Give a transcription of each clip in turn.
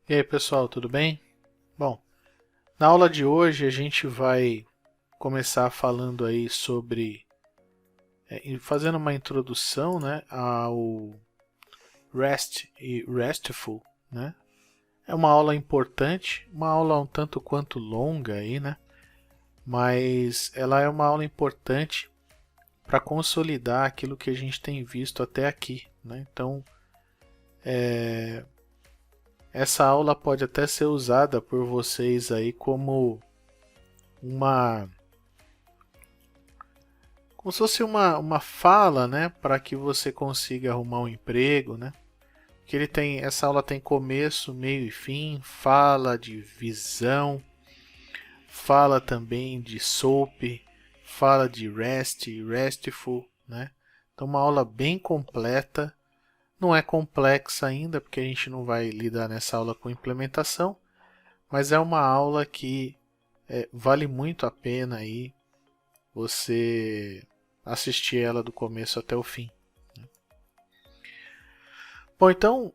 E aí pessoal, tudo bem? Bom, na aula de hoje a gente vai começar falando aí sobre, fazendo uma introdução, né, ao REST e RESTful, né? É uma aula importante, uma aula um tanto quanto longa aí, né? Mas ela é uma aula importante para consolidar aquilo que a gente tem visto até aqui, né? Então, essa aula pode até ser usada por vocês aí uma como se fosse uma fala, né, para que você consiga arrumar um emprego, né? Que ele tem, essa aula tem começo, meio e fim, fala de visão, fala também de SOAP, fala de REST, RESTful, né? Então uma aula bem completa, não é complexa ainda, porque a gente não vai lidar nessa aula com implementação, mas é uma aula que vale muito a pena aí você assistir ela do começo até o fim. Bom, então,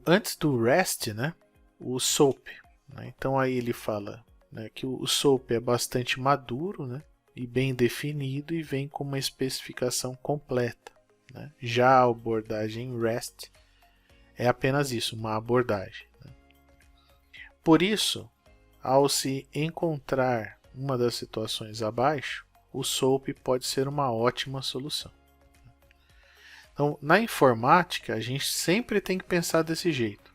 antes do REST, né, o SOAP. Né, então aí ele fala, né, que o SOAP é bastante maduro, né, e bem definido e vem com uma especificação completa. Né. Já a abordagem REST é apenas isso, uma abordagem. Né. Por isso, ao se encontrar uma das situações abaixo, o SOAP pode ser uma ótima solução. Então, na informática, a gente sempre tem que pensar desse jeito.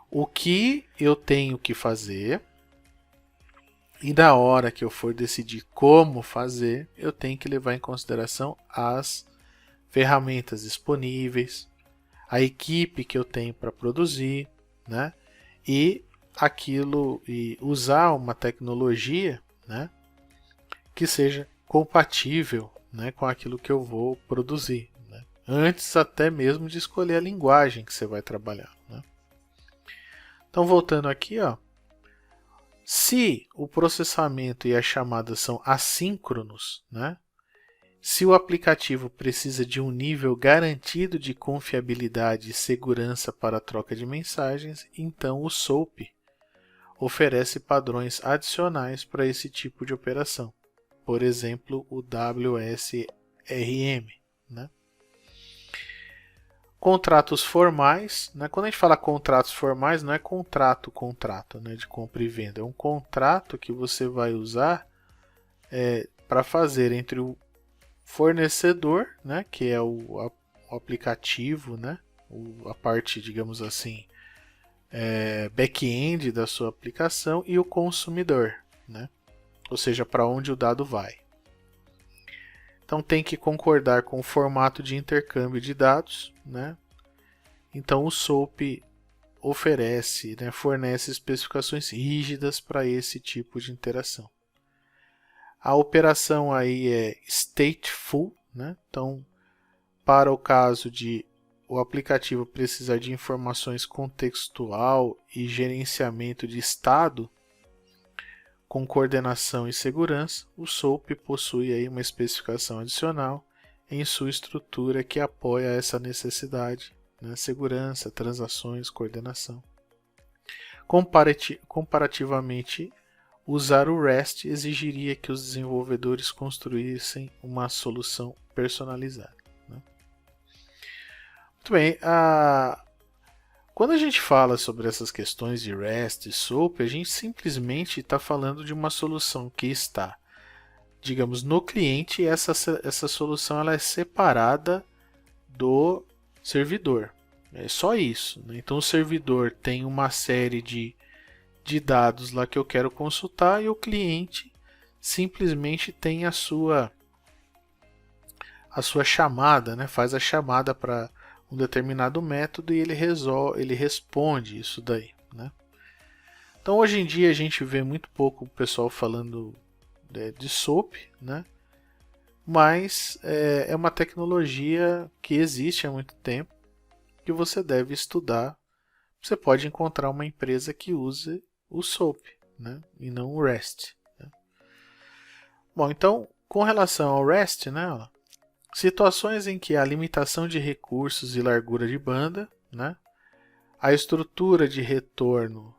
O que eu tenho que fazer e na hora que eu for decidir como fazer, eu tenho que levar em consideração as ferramentas disponíveis, a equipe que eu tenho para produzir, né? E usar uma tecnologia, né, que seja compatível, né, com aquilo que eu vou produzir. Antes até mesmo de escolher a linguagem que você vai trabalhar. Né? Então, voltando aqui, ó, se o processamento e as chamadas são assíncronos, né? Se o aplicativo precisa de um nível garantido de confiabilidade e segurança para a troca de mensagens, então o SOAP oferece padrões adicionais para esse tipo de operação. Por exemplo, o WSRM. Né? Contratos formais, né? Quando a gente fala contratos formais, não é contrato, né, de compra e venda. É um contrato que você vai usar para fazer entre o fornecedor, né, que é o aplicativo, né, a parte, digamos assim, back-end da sua aplicação, e o consumidor, né, ou seja, para onde o dado vai. Então tem que concordar com o formato de intercâmbio de dados, né? Então o SOAP oferece, né, fornece especificações rígidas para esse tipo de interação. A operação aí é stateful, né? Então para o caso de o aplicativo precisar de informações contextual e gerenciamento de estado, com coordenação e segurança, o SOAP possui aí uma especificação adicional em sua estrutura que apoia essa necessidade, né? Segurança, transações, coordenação. Comparativamente, usar o REST exigiria que os desenvolvedores construíssem uma solução personalizada. Né? Muito bem, quando a gente fala sobre essas questões de REST e SOAP, a gente simplesmente está falando de uma solução que está, digamos, no cliente, e essa solução ela é separada do servidor. É só isso. Né? Então o servidor tem uma série de dados lá que eu quero consultar e o cliente simplesmente tem a sua chamada, né? Faz a chamada para um determinado método e ele responde isso daí. Né? Então hoje em dia a gente vê muito pouco o pessoal falando de SOAP, né? Mas é uma tecnologia que existe há muito tempo que você deve estudar. Você pode encontrar uma empresa que use o SOAP, né? E não o REST. Né? Bom, então com relação ao REST, né? Situações em que há limitação de recursos e largura de banda, né? A estrutura de retorno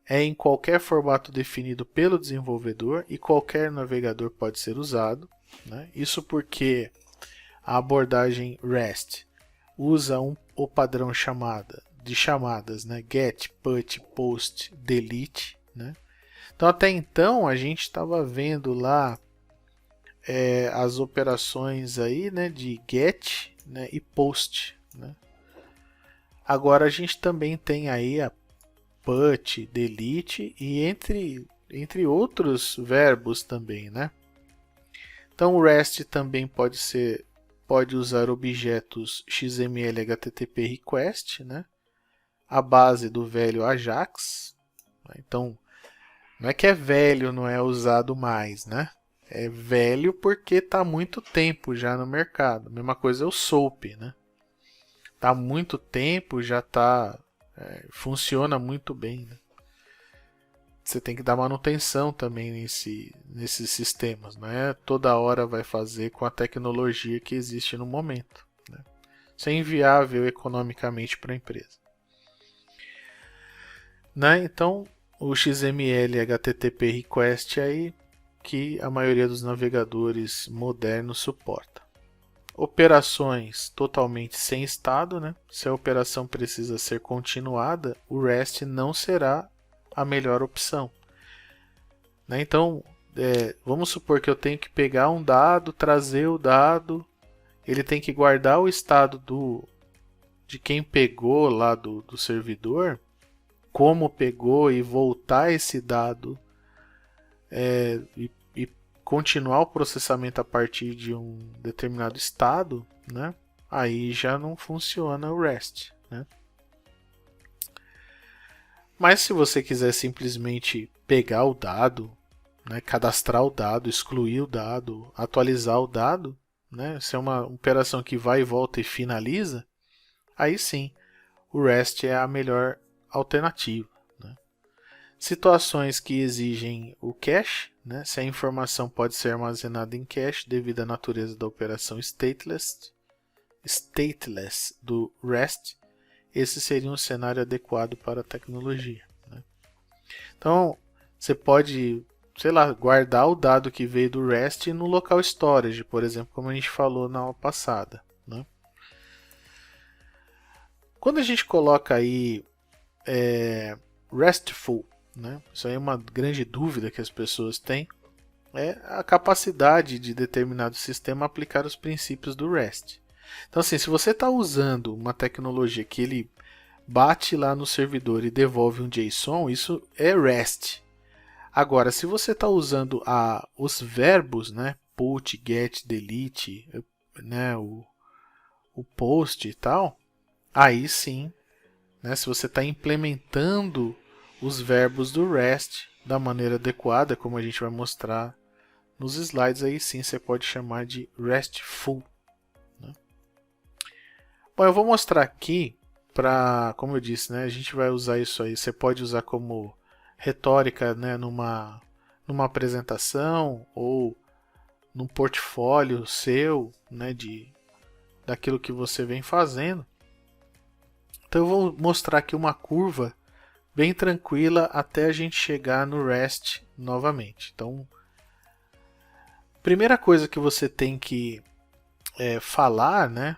é em qualquer formato definido pelo desenvolvedor e qualquer navegador pode ser usado, né? Isso porque a abordagem REST usa o padrão de chamadas, né? Get, put, post, delete, né? Então até então a gente estava vendo lá as operações aí, né, de get, né, e post, né? Agora a gente também tem aí a put, delete e entre outros verbos também, né? Então o REST também pode usar objetos XML HTTP request, né? A base do velho Ajax. Então não é que é velho, não é usado mais, né? É velho porque está há muito tempo já no mercado. A mesma coisa é o SOAP, né? Está há muito tempo, já funciona muito bem, né? Você tem que dar manutenção também nesses sistemas, não é toda hora vai fazer com a tecnologia que existe no momento, né? Isso é inviável economicamente para a empresa, né? Então o XML HTTP request aí que a maioria dos navegadores modernos suporta. Operações totalmente sem estado, né? Se a operação precisa ser continuada, o REST não será a melhor opção, né? Então, vamos supor que eu tenho que pegar um dado, trazer o dado, ele tem que guardar o estado de quem pegou lá do servidor, como pegou e voltar esse dado e continuar o processamento a partir de um determinado estado, né? Aí já não funciona o REST, né? Mas se você quiser simplesmente pegar o dado, né, cadastrar o dado, excluir o dado, atualizar o dado, né, se é uma operação que vai e volta e finaliza, aí sim o REST é a melhor alternativa, né? Situações que exigem o cache, né, se a informação pode ser armazenada em cache devido à natureza da operação stateless do REST, esse seria um cenário adequado para a tecnologia, né? Então, você pode, sei lá, guardar o dado que veio do REST no local storage, por exemplo, como a gente falou na aula passada, né? Quando a gente coloca aí RESTful, né? Isso aí é uma grande dúvida que as pessoas têm, é a capacidade de determinado sistema aplicar os princípios do REST. Então, assim, se você está usando uma tecnologia que ele bate lá no servidor e devolve um JSON, isso é REST. Agora, se você está usando os verbos, né, put, get, delete, né, o post e tal, aí sim, né, se você está implementando os verbos do REST da maneira adequada, como a gente vai mostrar nos slides, aí sim você pode chamar de RESTful, né? Bom, eu vou mostrar aqui como eu disse, né, a gente vai usar isso aí, você pode usar como retórica, né, numa apresentação ou num portfólio seu, né, daquilo que você vem fazendo. Então eu vou mostrar aqui uma curva bem tranquila até a gente chegar no REST novamente. Então, primeira coisa que você tem que falar, né,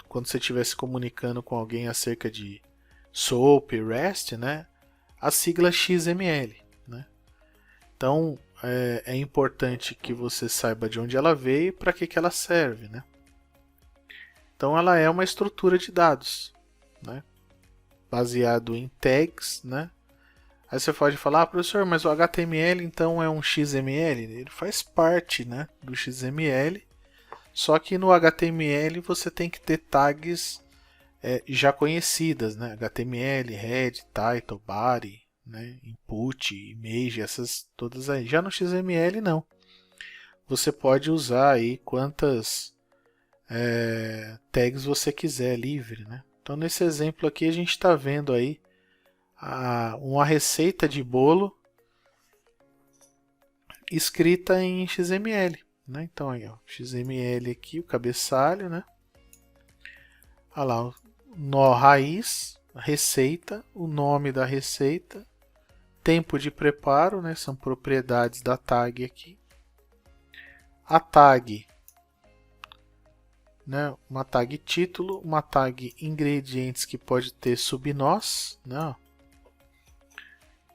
quando você estiver se comunicando com alguém acerca de SOAP, REST, né, a sigla XML, né? Então é importante que você saiba de onde ela veio e para que ela serve, né? Então ela é uma estrutura de dados, né, baseado em tags, né? Aí você pode falar, professor, mas o HTML então é um XML? Ele faz parte, né, do XML, só que no HTML você tem que ter tags já conhecidas, né? HTML, head, title, body, né? Input, image, essas todas aí. Já no XML não. Você pode usar aí quantas tags você quiser livre, né? Então nesse exemplo aqui a gente está vendo aí uma receita de bolo escrita em XML, né? Então aí, ó, XML aqui, o cabeçalho, né? Olha lá, nó raiz, receita, o nome da receita, tempo de preparo, né, são propriedades da tag aqui. A tag, né, uma tag título, uma tag ingredientes que pode ter subnós, né?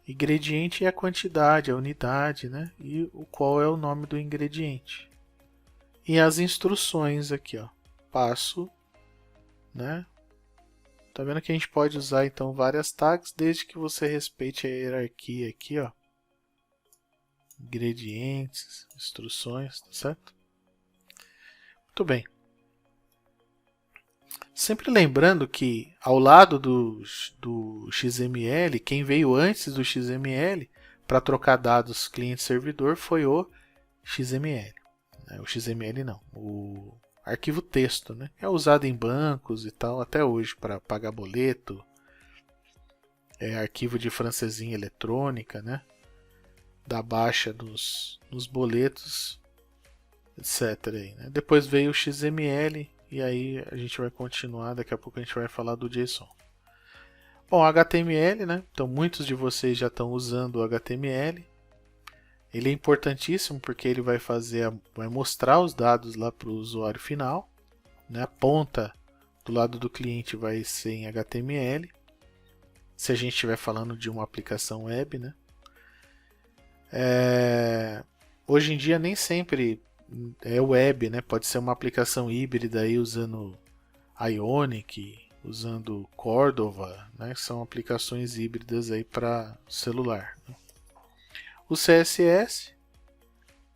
Ingrediente é a quantidade, a unidade, né? E o qual é o nome do ingrediente. E as instruções aqui, ó, passo, né? Tá vendo que a gente pode usar então várias tags desde que você respeite a hierarquia aqui, ó. Ingredientes, instruções, tá certo? Muito bem. Sempre lembrando que ao lado do XML, quem veio antes do XML para trocar dados cliente-servidor foi o XML. O XML não, o arquivo texto, né? É usado em bancos e tal até hoje para pagar boleto, arquivo de francesinha eletrônica, né? Da baixa nos boletos, etc. Aí, né? Depois veio o XML. E aí a gente vai continuar, daqui a pouco a gente vai falar do JSON. Bom, HTML, né? Então muitos de vocês já estão usando o HTML. Ele é importantíssimo porque ele vai mostrar os dados lá para o usuário final, né? A ponta do lado do cliente vai ser em HTML. Se a gente estiver falando de uma aplicação web, né? Hoje em dia nem sempre é web, né? Pode ser uma aplicação híbrida aí usando Ionic, usando Cordova, né? São aplicações híbridas aí para celular. O CSS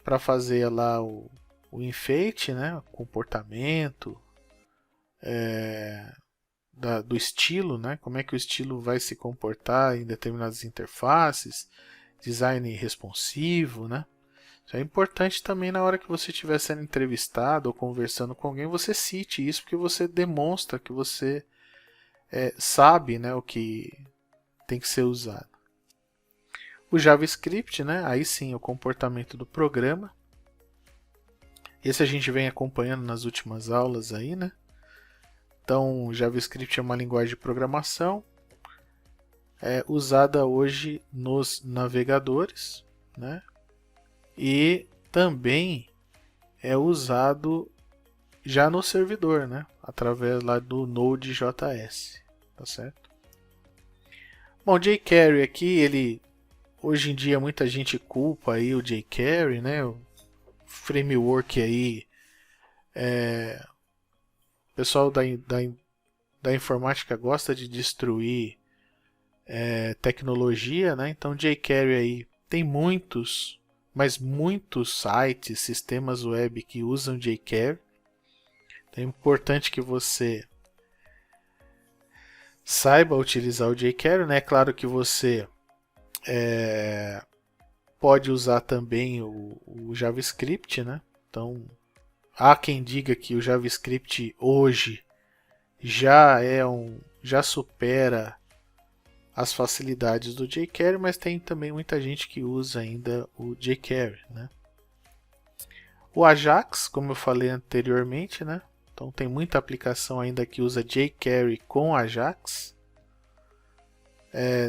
para fazer lá o enfeite, né? O comportamento do estilo, né? Como é que o estilo vai se comportar em determinadas interfaces, design responsivo, né? Isso é importante também na hora que você estiver sendo entrevistado ou conversando com alguém, você cite isso porque você demonstra que você sabe, né, o que tem que ser usado. O JavaScript, né, aí sim o comportamento do programa. Esse a gente vem acompanhando nas últimas aulas aí, né? Então, o JavaScript é uma linguagem de programação usada hoje nos navegadores, né? E também é usado já no servidor, né? Através lá do Node.js, tá certo? Bom, jQuery aqui, hoje em dia muita gente culpa aí o jQuery, né? O framework aí, o pessoal da informática gosta de destruir tecnologia, né? Então jQuery aí tem muitos sites, sistemas web que usam jQuery. Então é importante que você saiba utilizar o jQuery, né? É claro que você pode usar também o JavaScript, né? Então há quem diga que o JavaScript hoje já supera as facilidades do jQuery, mas tem também muita gente que usa ainda o jQuery, né? O Ajax, como eu falei anteriormente, né? Então tem muita aplicação ainda que usa jQuery com Ajax.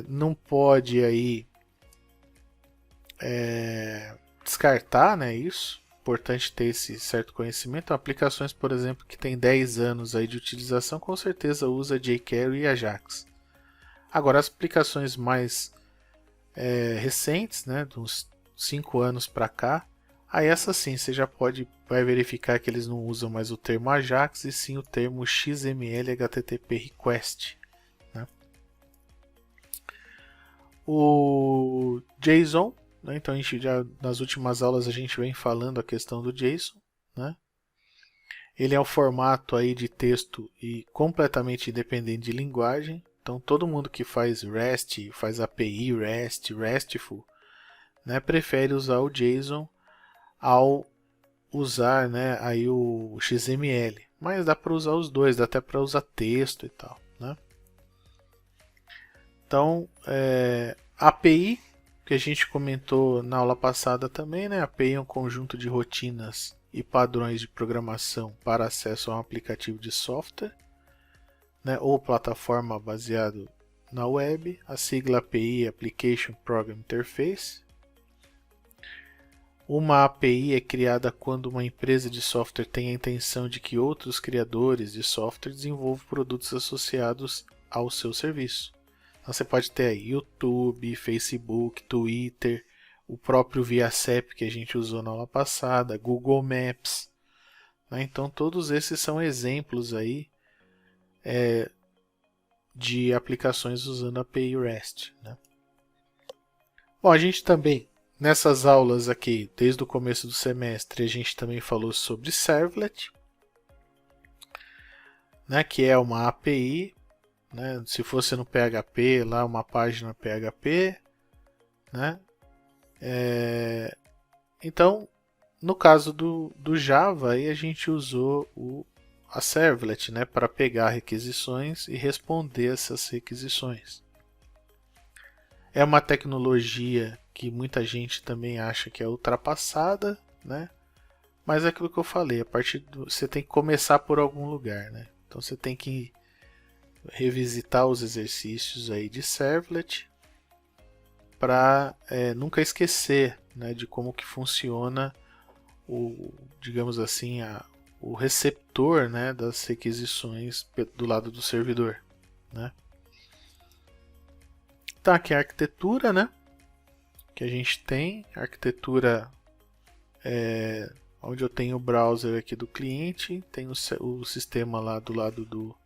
Não pode aí descartar, né, isso. Importante ter esse certo conhecimento. Aplicações, por exemplo, que tem 10 anos aí de utilização, com certeza usa jQuery e Ajax. Agora, as aplicações mais recentes, né, de uns 5 anos para cá, aí essa sim, você já vai verificar que eles não usam mais o termo Ajax e sim o termo XML HTTP Request. Né? O JSON, né, então a gente nas últimas aulas a gente vem falando a questão do JSON. Né? Ele é um formato aí de texto e completamente independente de linguagem. Então todo mundo que faz REST, faz API REST, RESTful, né, prefere usar o JSON ao usar, né, aí o XML. Mas dá para usar os dois, dá até para usar texto e tal. Né? Então, API, que a gente comentou na aula passada também, né? API é um conjunto de rotinas e padrões de programação para acesso a um aplicativo de software. né, ou plataforma baseado na web. A sigla API, Application Program Interface. Uma API é criada quando uma empresa de software tem a intenção de que outros criadores de software desenvolvam produtos associados ao seu serviço. Então, você pode ter aí YouTube, Facebook, Twitter, o próprio ViaCep que a gente usou na aula passada, Google Maps. Né? Então, todos esses são exemplos aí de aplicações usando a API REST. Né? Bom, a gente também, nessas aulas aqui, desde o começo do semestre, a gente também falou sobre Servlet, né, que é uma API, né, se fosse no PHP, lá uma página PHP, né, então, no caso do Java, aí a gente usou a Servlet, né, para pegar requisições e responder essas requisições. É uma tecnologia que muita gente também acha que é ultrapassada, né? Mas é aquilo que eu falei, você tem que começar por algum lugar, né? Então você tem que revisitar os exercícios aí de Servlet para nunca esquecer, né, de como que funciona digamos assim, o receptor, né, das requisições do lado do servidor, né? Tá, aqui a arquitetura, né? Que a gente tem, a arquitetura onde eu tenho o browser aqui do cliente, tem o sistema lá do lado do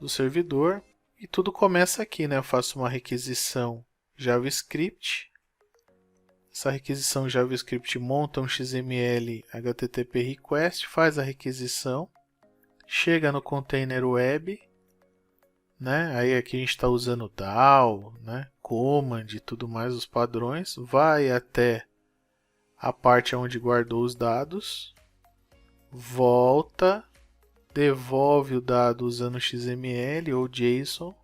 servidor, e tudo começa aqui, né? Eu faço uma requisição JavaScript, essa requisição JavaScript monta um XML HTTP request, faz a requisição, chega no container web, né? Aí aqui a gente está usando DAO, né? Command e tudo mais, os padrões, vai até a parte onde guardou os dados, volta, devolve o dado usando XML ou JSON,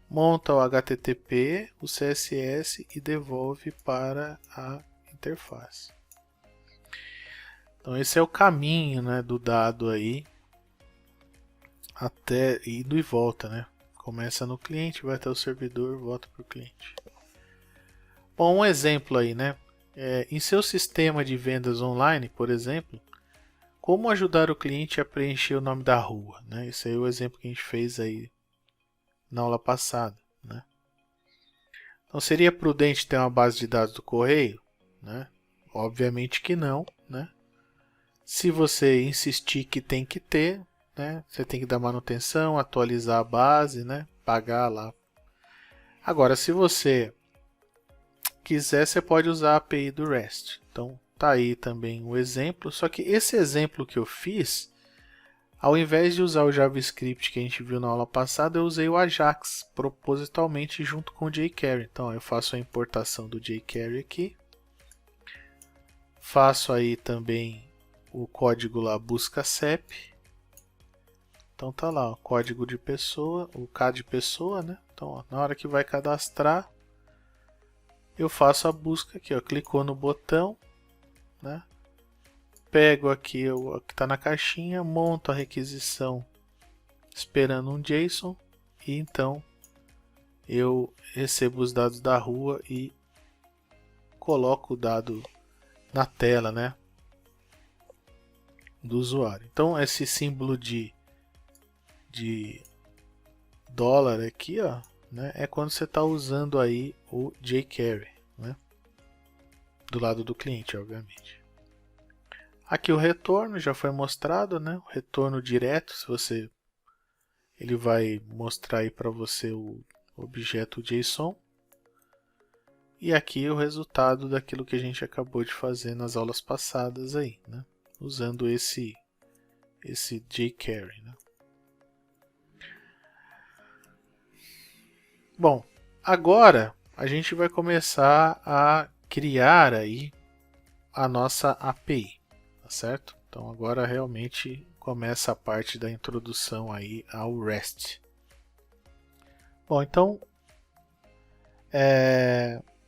monta o HTTP, o CSS e devolve para a interface. Então esse é o caminho, né, do dado aí, até indo e volta, né? Começa no cliente, vai até o servidor, volta para o cliente. Bom, um exemplo aí, né? Em seu sistema de vendas online, por exemplo, como ajudar o cliente a preencher o nome da rua, né? Esse aí é o exemplo que a gente fez aí na aula passada, né? Então seria prudente ter uma base de dados do correio, né? Obviamente que não, né? Se você insistir que tem que ter, né? Você tem que dar manutenção, atualizar a base, né? Pagar lá. Agora, se você quiser, você pode usar a API do REST. Então, tá aí também o exemplo. Só que esse exemplo que eu fiz, ao invés de usar o JavaScript que a gente viu na aula passada, eu usei o Ajax propositalmente junto com o jQuery. Então, eu faço a importação do jQuery aqui. Faço aí também o código lá busca CEP. Então tá lá, o código de pessoa, o K de pessoa, né? Então, ó, na hora que vai cadastrar, eu faço a busca aqui, ó, clicou no botão, né? Pego aqui o que está na caixinha, monto a requisição esperando um JSON e então eu recebo os dados da rua e coloco o dado na tela, né, do usuário. Então esse símbolo de dólar aqui, ó, né, é quando você está usando aí o jQuery, né, do lado do cliente, obviamente. Aqui o retorno já foi mostrado, né, o retorno direto, se você ele vai mostrar aí para você o objeto JSON. E aqui o resultado daquilo que a gente acabou de fazer nas aulas passadas aí, né, usando esse jQuery, né. Bom, agora a gente vai começar a criar aí a nossa API, tá certo? Então agora realmente começa a parte da introdução aí ao REST. Bom, então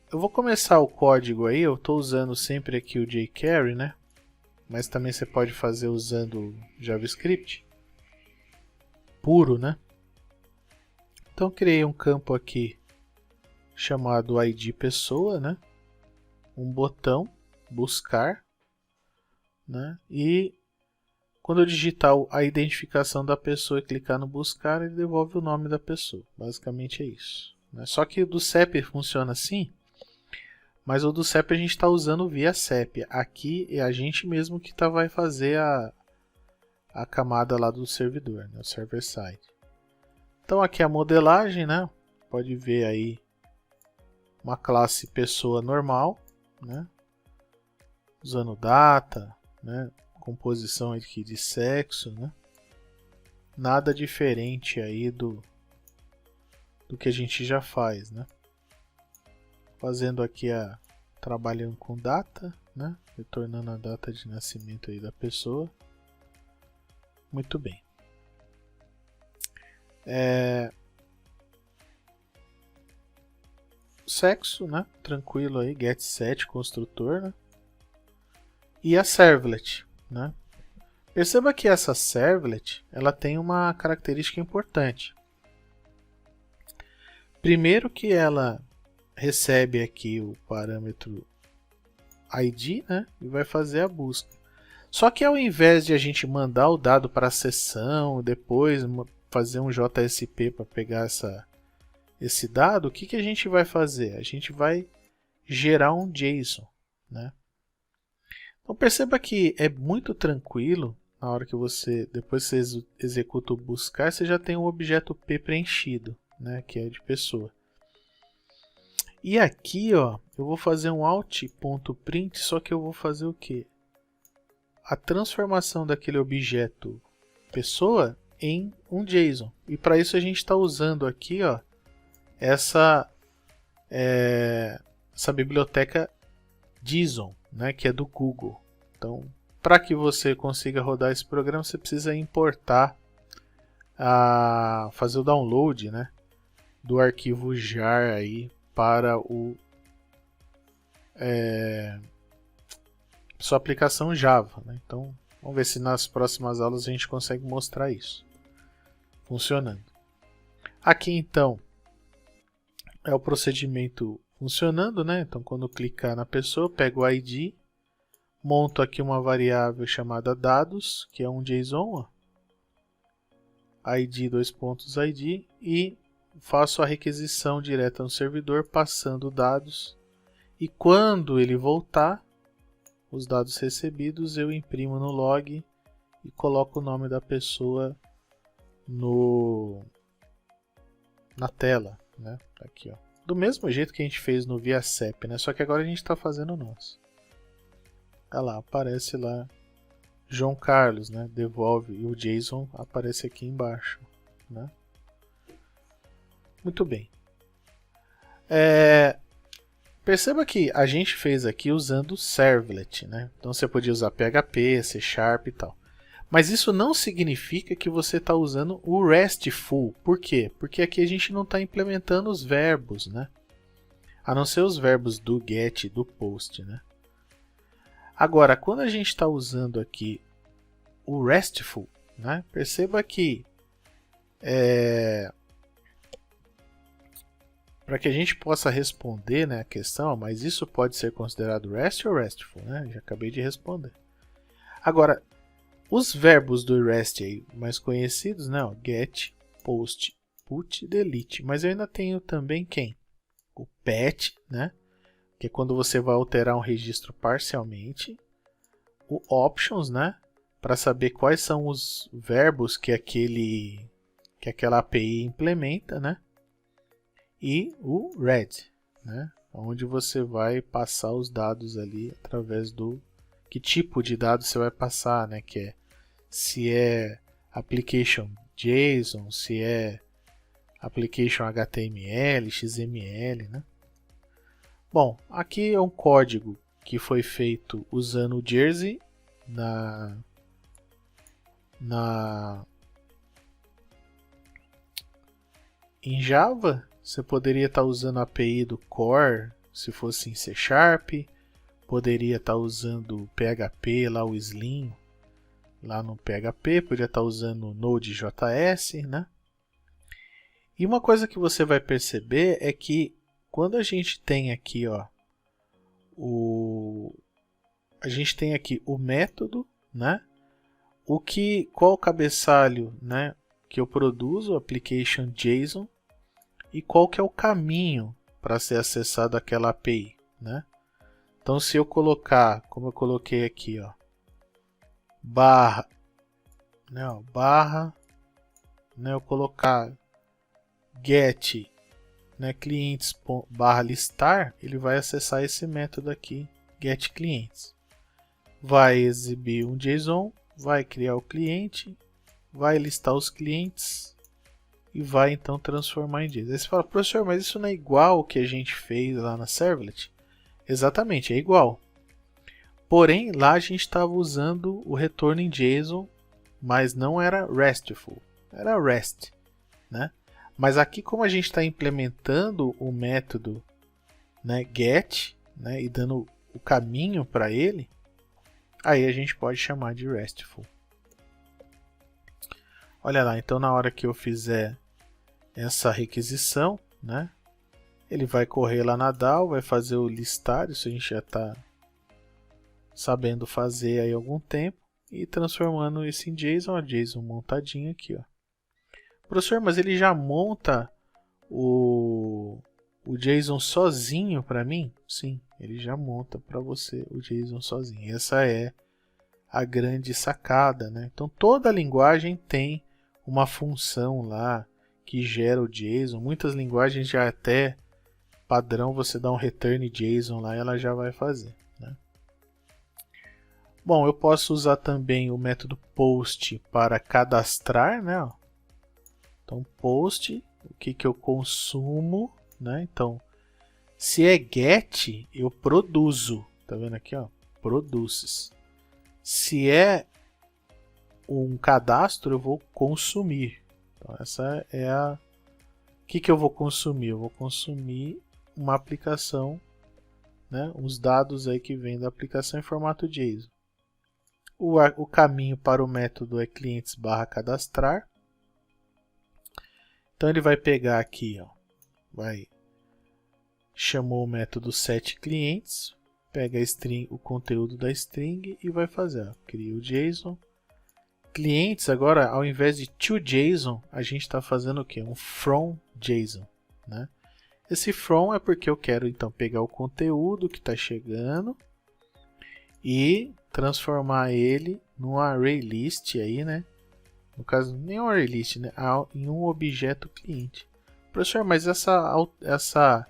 eu vou começar o código aí, eu estou usando sempre aqui o jQuery, né? Mas também você pode fazer usando o JavaScript. puro, né? Então criei um campo aqui chamado ID pessoa, né? Um botão buscar, né? E quando eu digitar a identificação da pessoa e clicar no buscar, ele devolve o nome da pessoa. Basicamente é isso, né? Só que o do CEP funciona assim, mas o do CEP a gente está usando via CEP. Aqui é a gente mesmo que vai fazer a camada lá do servidor, né? O server side. Então aqui a modelagem, né? Pode ver aí uma classe pessoa normal, né? Usando data, né? Composição aqui de sexo, né? Nada diferente aí do que a gente já faz, né? Fazendo aqui trabalhando com data, né? Retornando a data de nascimento aí da pessoa. Muito bem. Sexo, né? Tranquilo aí, getSet construtor, né? E a servlet, né? Perceba que essa servlet, ela tem uma característica importante. Primeiro que ela recebe aqui o parâmetro ID, né? E vai fazer a busca. Só que ao invés de a gente mandar o dado para a sessão, depois fazer um JSP para pegar esse dado, o que a gente vai fazer? A gente vai gerar um JSON, né? Então perceba que é muito tranquilo, na hora que depois que você executa o buscar, você já tem um objeto P preenchido, né? Que é de pessoa. E aqui, ó, eu vou fazer um out.print, só que eu vou fazer o quê? A transformação daquele objeto pessoa em um JSON. E para isso a gente está usando aqui, ó, essa biblioteca JSON, né, que é do Google. Então, para que você consiga rodar esse programa, você precisa importar, fazer o download, né, do arquivo jar aí para sua aplicação Java, né? Então, vamos ver se nas próximas aulas a gente consegue mostrar isso funcionando. Aqui então é o procedimento funcionando, né? Então, quando clicar na pessoa, eu pego o ID, monto aqui uma variável chamada dados, que é um JSON, ó, ID id, e faço a requisição direta no servidor, passando dados, e quando ele voltar, os dados recebidos, eu imprimo no log e coloco o nome da pessoa na tela, né? Aqui, ó. Do mesmo jeito que a gente fez no ViaCep, né? Só que agora a gente está fazendo o nosso. Olha lá, aparece lá João Carlos, né? Devolve, e o JSON aparece aqui embaixo, né? Muito bem. Perceba que a gente fez aqui usando servlet, né? Então você podia usar PHP, C# e tal. Mas isso não significa que você está usando o RESTful. Por quê? Porque aqui a gente não está implementando os verbos, né? A não ser os verbos do get e do post, né? Agora, quando a gente está usando aqui o RESTful, né? Perceba que para que a gente possa responder, né, a questão, mas isso pode ser considerado REST ou RESTful, né? Já acabei de responder. Agora, os verbos do REST aí, mais conhecidos, né? Get, post, put, delete. Mas eu ainda tenho também quem? O PET, né? Que é quando você vai alterar um registro parcialmente. O options, né? Para saber quais são os verbos que aquela API implementa, né? E o read, né? Onde você vai passar os dados ali através do que tipo de dados você vai passar, né? Que é se é application JSON, se é application HTML, XML, né? Bom, aqui é um código que foi feito usando o Jersey em Java. Você poderia estar usando a API do Core, se fosse em C#, poderia estar usando o PHP, lá o Slim, lá no PHP, podia estar usando Node.js, né? E uma coisa que você vai perceber é que quando a gente tem aqui, ó, a gente tem aqui o método, né? Qual o cabeçalho, né, que eu produzo, application JSON, e qual que é o caminho para ser acessado aquela API, né? Então, se eu colocar, como eu coloquei aqui, ó, barra, né, ó, barra, né, eu colocar get, né, clientes barra listar, ele vai acessar esse método aqui, get clientes. Vai exibir um JSON, vai criar o cliente, vai listar os clientes e vai então transformar em JSON. Aí você fala, professor, mas isso não é igual ao que a gente fez lá na Servlet? Exatamente, é igual. Porém, lá a gente estava usando o retorno em JSON, mas não era RESTful, era REST, né? Mas aqui, como a gente está implementando o método, né, get, né, e dando o caminho para ele, aí a gente pode chamar de RESTful. Olha lá, então na hora que eu fizer essa requisição, né, ele vai correr lá na DAO, vai fazer o listar, isso a gente já está sabendo fazer aí há algum tempo, e transformando isso em JSON, ó, JSON montadinho aqui, ó. Professor, mas ele já monta o JSON sozinho para mim? Sim, ele já monta para você o JSON sozinho. Essa é a grande sacada, né? Então toda linguagem tem uma função lá que gera o JSON. Muitas linguagens já até padrão você dá um return JSON lá e ela já vai fazer, né? Bom, eu posso usar também o método post para cadastrar, né? Então post, o que eu consumo, né? Então, se é get, eu produzo, tá vendo aqui, ó? Produces. Se é um cadastro, eu vou consumir. Então, essa é a... O que eu vou consumir? Eu vou consumir uma aplicação, né? Os dados aí que vem da aplicação em formato JSON. O caminho para o método é clientes barra cadastrar. Então ele vai pegar aqui, ó, chamou o método setClients, pega a string, o conteúdo da string e vai fazer, ó, cria o JSON. Clientes agora, ao invés de toJSON, a gente está fazendo o que? Um fromJSON, né? Esse from é porque eu quero então pegar o conteúdo que está chegando e transformar ele num ArrayList aí, né? No caso, nem um ArrayList, né? Em um objeto cliente. Professor, mas essa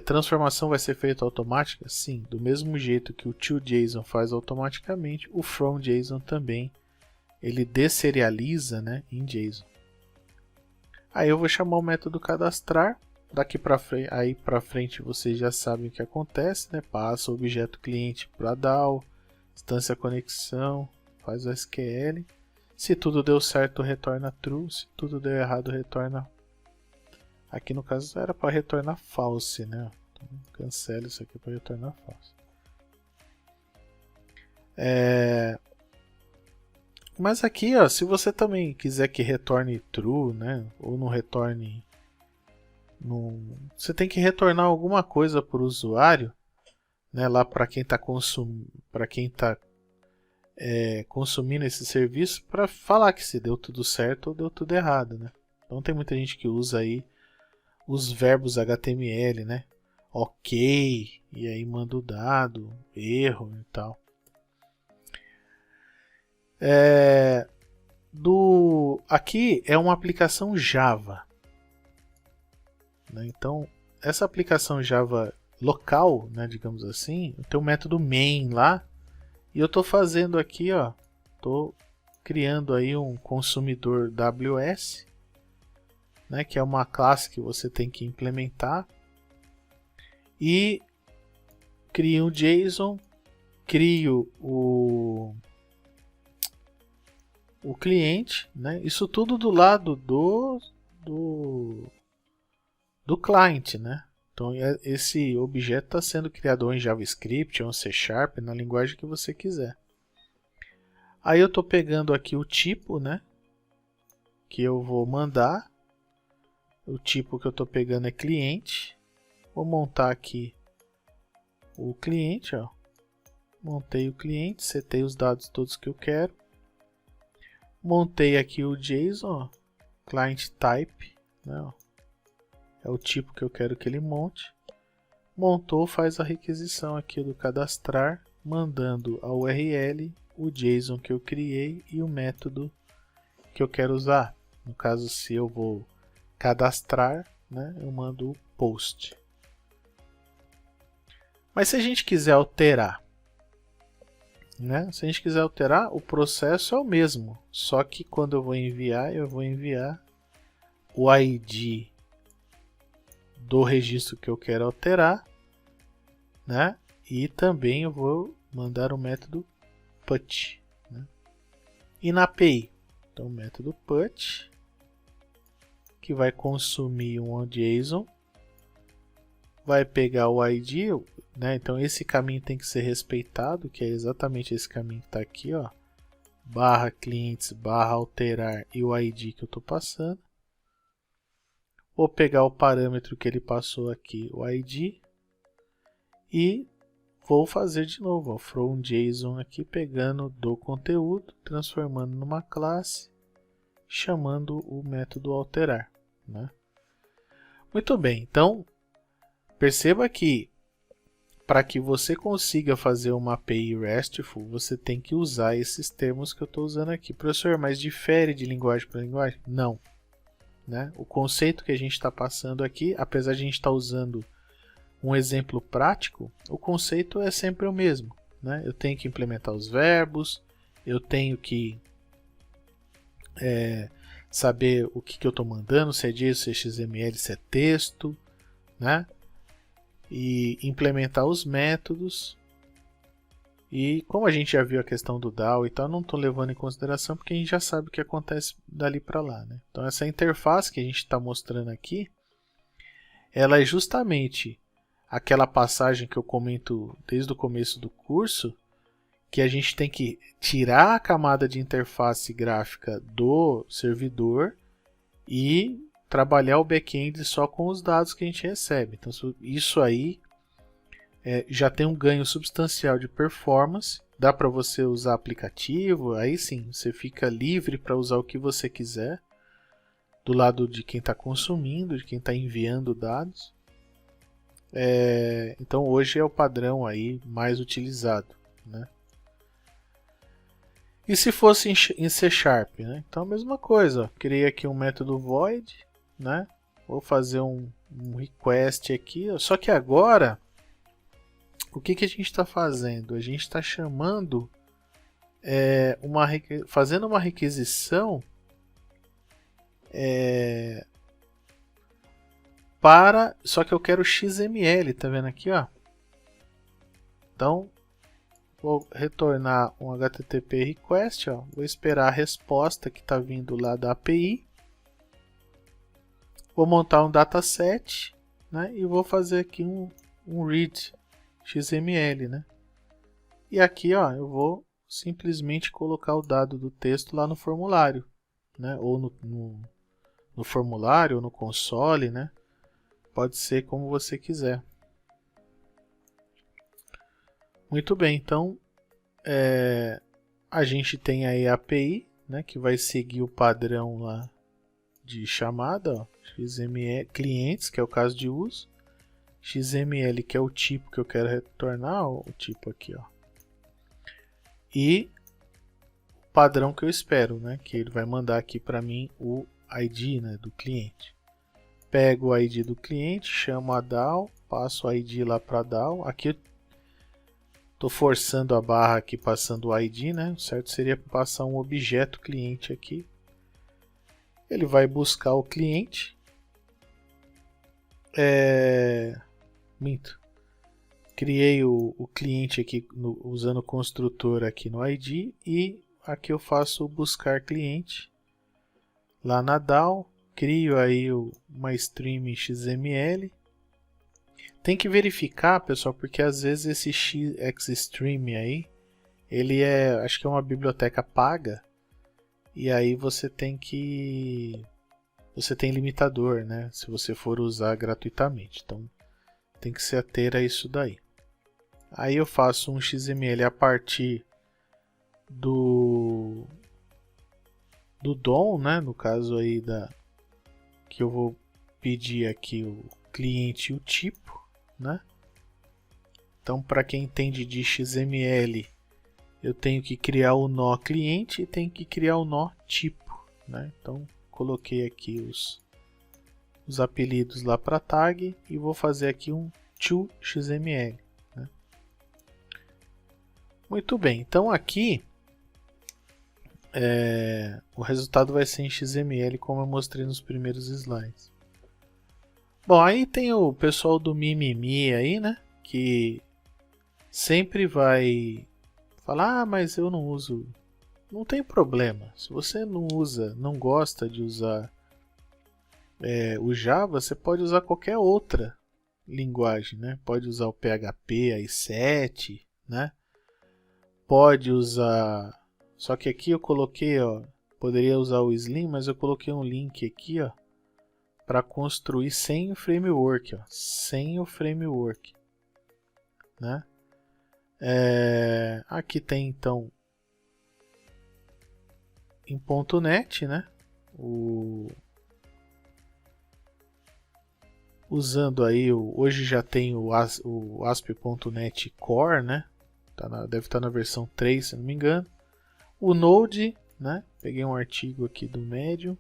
transformação vai ser feita automática? Sim, do mesmo jeito que o toJSON faz automaticamente, o fromJSON também ele desserializa, né, em JSON. Aí eu vou chamar o método cadastrar. Daqui para frente, aí para frente vocês já sabem o que acontece, né? Passa o objeto cliente para DAO, instância conexão, faz o SQL. Se tudo deu certo, retorna true. Se tudo deu errado, retorna. Aqui no caso era para retornar false, né? Então, cancela isso aqui para retornar false. Mas aqui, ó, se você também quiser que retorne true, né? Ou não retorne. Você tem que retornar alguma coisa para o usuário, né? Lá para quem está consumindo esse serviço, para falar que se deu tudo certo ou deu tudo errado, né? Então tem muita gente que usa aí os verbos HTML, né? Ok, e aí manda o dado, erro e tal. Aqui é uma aplicação Java, né? Então essa aplicação Java local, né, digamos assim, tem o método main lá, e eu estou fazendo aqui, ó, estou criando aí um consumidor WS, né, que é uma classe que você tem que implementar, e crio um JSON, crio o cliente, né, isso tudo do lado do client, né? Então esse objeto está sendo criado ou em JavaScript ou em C#, na linguagem que você quiser. Aí eu estou pegando aqui o tipo, né, que eu vou mandar. O tipo que eu estou pegando é cliente. Vou montar aqui o cliente, ó. Montei o cliente, setei os dados todos que eu quero. Montei aqui o JSON, ó, client type, né, ó. É o tipo que eu quero que ele monte. Montou, faz a requisição aqui do cadastrar, mandando a URL, o JSON que eu criei e o método que eu quero usar. No caso, se eu vou cadastrar, né, eu mando o post. Mas se a gente quiser alterar, né, se a gente quiser alterar, o processo é o mesmo, só que quando eu vou enviar o ID do registro que eu quero alterar, né, e também eu vou mandar o método put, né. E na API, então o método put, que vai consumir um JSON, vai pegar o ID, né? Então esse caminho tem que ser respeitado, que é exatamente esse caminho que está aqui, ó, barra clientes, barra alterar e o ID que eu estou passando. Vou pegar o parâmetro que ele passou aqui, o ID, e vou fazer de novo, ó, from JSON aqui, pegando do conteúdo, transformando numa classe, chamando o método alterar, né? Muito bem, então perceba que para que você consiga fazer uma API RESTful, você tem que usar esses termos que eu estou usando aqui. Professor, mas difere de linguagem para linguagem? Não. Né? O conceito que a gente está passando aqui, apesar de a gente estar usando um exemplo prático, o conceito é sempre o mesmo. Né? Eu tenho que implementar os verbos, eu tenho que saber o que eu estou mandando, se é JSON, se é XML, se é texto, né? E implementar os métodos. E como a gente já viu a questão do DAO e tal, não estou levando em consideração porque a gente já sabe o que acontece dali para lá, né? Então essa interface que a gente está mostrando aqui, ela é justamente aquela passagem que eu comento desde o começo do curso, que a gente tem que tirar a camada de interface gráfica do servidor e trabalhar o back-end só com os dados que a gente recebe. Então isso aí já tem um ganho substancial de performance, dá para você usar aplicativo, aí sim, você fica livre para usar o que você quiser, do lado de quem está consumindo, de quem está enviando dados. Então hoje é o padrão aí mais utilizado, né? E se fosse em C Sharp, né? Então a mesma coisa, ó. Criei aqui um método void, né? Vou fazer um request aqui, ó. Só que agora o que a gente está fazendo? A gente está chamando, fazendo uma requisição só que eu quero XML, tá vendo aqui, ó? Então vou retornar um HTTP request, ó. Vou esperar a resposta que está vindo lá da API. Vou montar um dataset, né? E vou fazer aqui um read XML, né? E aqui, ó, eu vou simplesmente colocar o dado do texto lá no formulário, né? Ou no formulário, ou no console, né? Pode ser como você quiser. Muito bem, então a gente tem aí a API, né, que vai seguir o padrão lá de chamada, ó, XML clientes, que é o caso de uso, XML, que é o tipo que eu quero retornar, ó, o tipo aqui, ó, e o padrão que eu espero, né, que ele vai mandar aqui para mim o ID, né, do cliente. Pego o ID do cliente, chamo a DAO, passo o ID lá para a DAO. Aqui estou forçando a barra aqui, passando o ID, né? O certo seria passar um objeto cliente aqui. Ele vai buscar o cliente. Minto. Criei o cliente aqui usando o construtor aqui no ID. E aqui eu faço o buscar cliente. Lá na DAO, crio aí uma stream XML. Tem que verificar, pessoal, porque às vezes esse xstream aí, ele acho que é uma biblioteca paga, e aí você tem limitador, né? Se você for usar gratuitamente. Então tem que se ater a isso daí. Aí eu faço um XML a partir do DOM, né? No caso aí que eu vou pedir aqui o cliente e o tipo, né? Então, para quem entende de XML, eu tenho que criar o nó cliente e tenho que criar o nó tipo, né? Então, coloquei aqui os apelidos lá para tag e vou fazer aqui um toXML, né? Muito bem, então aqui o resultado vai ser em XML, como eu mostrei nos primeiros slides. Bom, aí tem o pessoal do mimimi aí, né? Que sempre vai falar, ah, mas eu não uso. Não tem problema. Se você não usa, não gosta de usar o Java, você pode usar qualquer outra linguagem, né? Pode usar o PHP, a i7, né? Pode usar... Só que aqui eu coloquei, ó, poderia usar o Slim, mas eu coloquei um link aqui, ó, para construir sem o framework, ó, sem o framework, né? Aqui tem então em .NET, né? Usando aí, hoje já tem o ASP.NET Core, né? Deve estar na versão 3, se não me engano. O Node, né? Peguei um artigo aqui do Medium.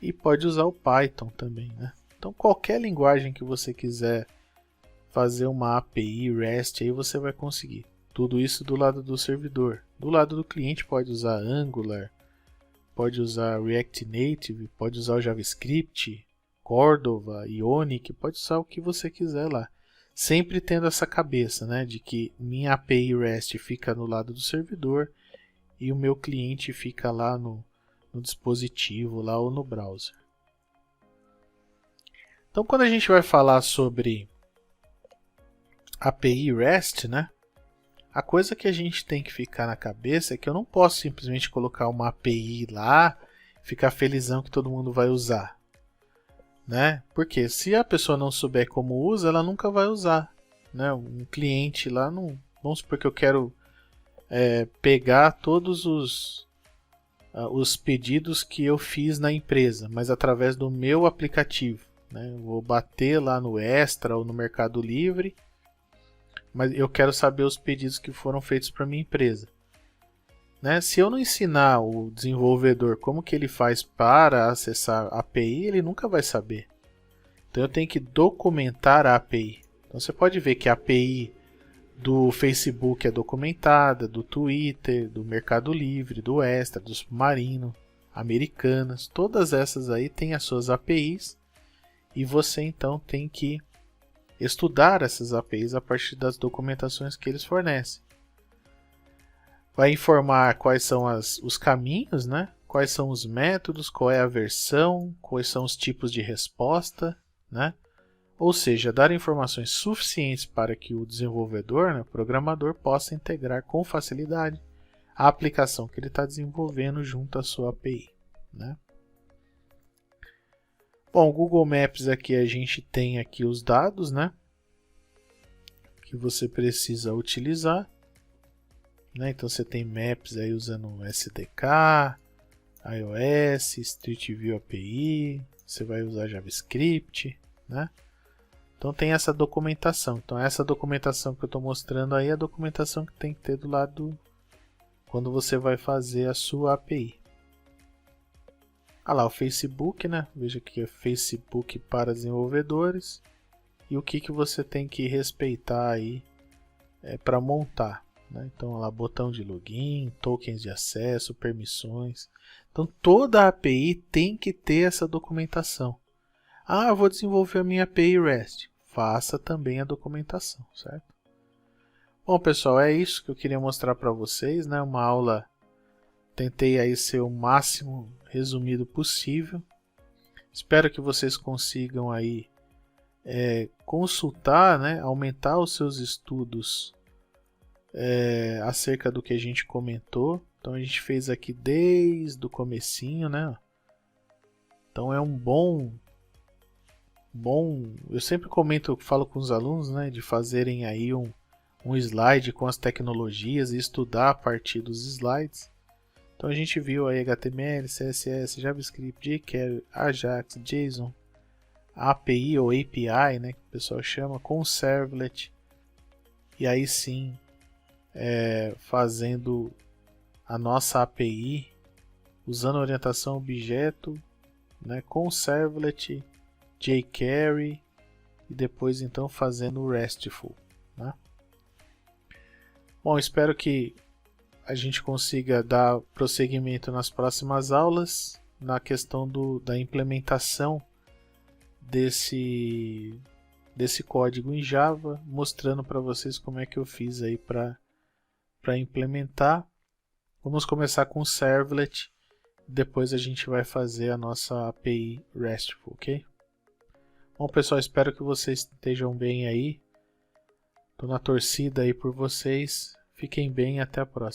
E pode usar o Python também, né? Então qualquer linguagem que você quiser fazer uma API REST, aí você vai conseguir. Tudo isso do lado do servidor. Do lado do cliente pode usar Angular, pode usar React Native, pode usar o JavaScript, Cordova, Ionic, pode usar o que você quiser lá. Sempre tendo essa cabeça, né, de que minha API REST fica no lado do servidor e o meu cliente fica lá no dispositivo lá ou no browser. Então quando a gente vai falar sobre API REST, né, a coisa que a gente tem que ficar na cabeça é que eu não posso simplesmente colocar uma API lá e ficar felizão que todo mundo vai usar, né? Porque se a pessoa não souber como usa, ela nunca vai usar, né? Um cliente lá, não, vamos supor que eu quero pegar todos os pedidos que eu fiz na empresa, mas através do meu aplicativo, né? Eu vou bater lá no Extra ou no Mercado Livre, mas eu quero saber os pedidos que foram feitos para minha empresa, né? Se eu não ensinar o desenvolvedor como que ele faz para acessar a API, ele nunca vai saber. Então eu tenho que documentar a API. Então você pode ver que a API do Facebook é documentada, do Twitter, do Mercado Livre, do Extra, do Submarino, Americanas, todas essas aí têm as suas APIs e você então tem que estudar essas APIs a partir das documentações que eles fornecem. Vai informar quais são os caminhos, né? Quais são os métodos, qual é a versão, quais são os tipos de resposta, né? Ou seja, dar informações suficientes para que o desenvolvedor, né, o programador, possa integrar com facilidade a aplicação que ele está desenvolvendo junto à sua API, né? Bom, o Google Maps aqui a gente tem aqui os dados, né, que você precisa utilizar, né? Então você tem Maps aí usando SDK, iOS, Street View API, você vai usar JavaScript, né? Então tem essa documentação. Então essa documentação que eu estou mostrando aí é a documentação que tem que ter do lado quando você vai fazer a sua API. Ah lá, o Facebook, né? Veja que é Facebook para desenvolvedores. E o que você tem que respeitar aí para montar, né? Então lá, botão de login, tokens de acesso, permissões. Então toda a API tem que ter essa documentação. Ah, eu vou desenvolver a minha API REST. Faça também a documentação, certo? Bom, pessoal, é isso que eu queria mostrar para vocês, né? Uma aula, tentei aí ser o máximo resumido possível. Espero que vocês consigam aí consultar, né? Aumentar os seus estudos acerca do que a gente comentou. Então a gente fez aqui desde o comecinho, né? Então é um bom, eu sempre comento, falo com os alunos, né, de fazerem aí um slide com as tecnologias e estudar a partir dos slides. Então a gente viu aí HTML, CSS, JavaScript, jQuery, Ajax, JSON, API ou API, né, que o pessoal chama, com Servlet. E aí sim, fazendo a nossa API, usando orientação objeto, né, com Servlet, jQuery e depois então fazendo o RESTful, né? Bom, espero que a gente consiga dar prosseguimento nas próximas aulas na questão da implementação desse código em Java, mostrando para vocês como é que eu fiz aí para implementar. Vamos começar com o Servlet, depois a gente vai fazer a nossa API RESTful, ok? Bom, pessoal, espero que vocês estejam bem aí. Estou na torcida aí por vocês. Fiquem bem e até a próxima.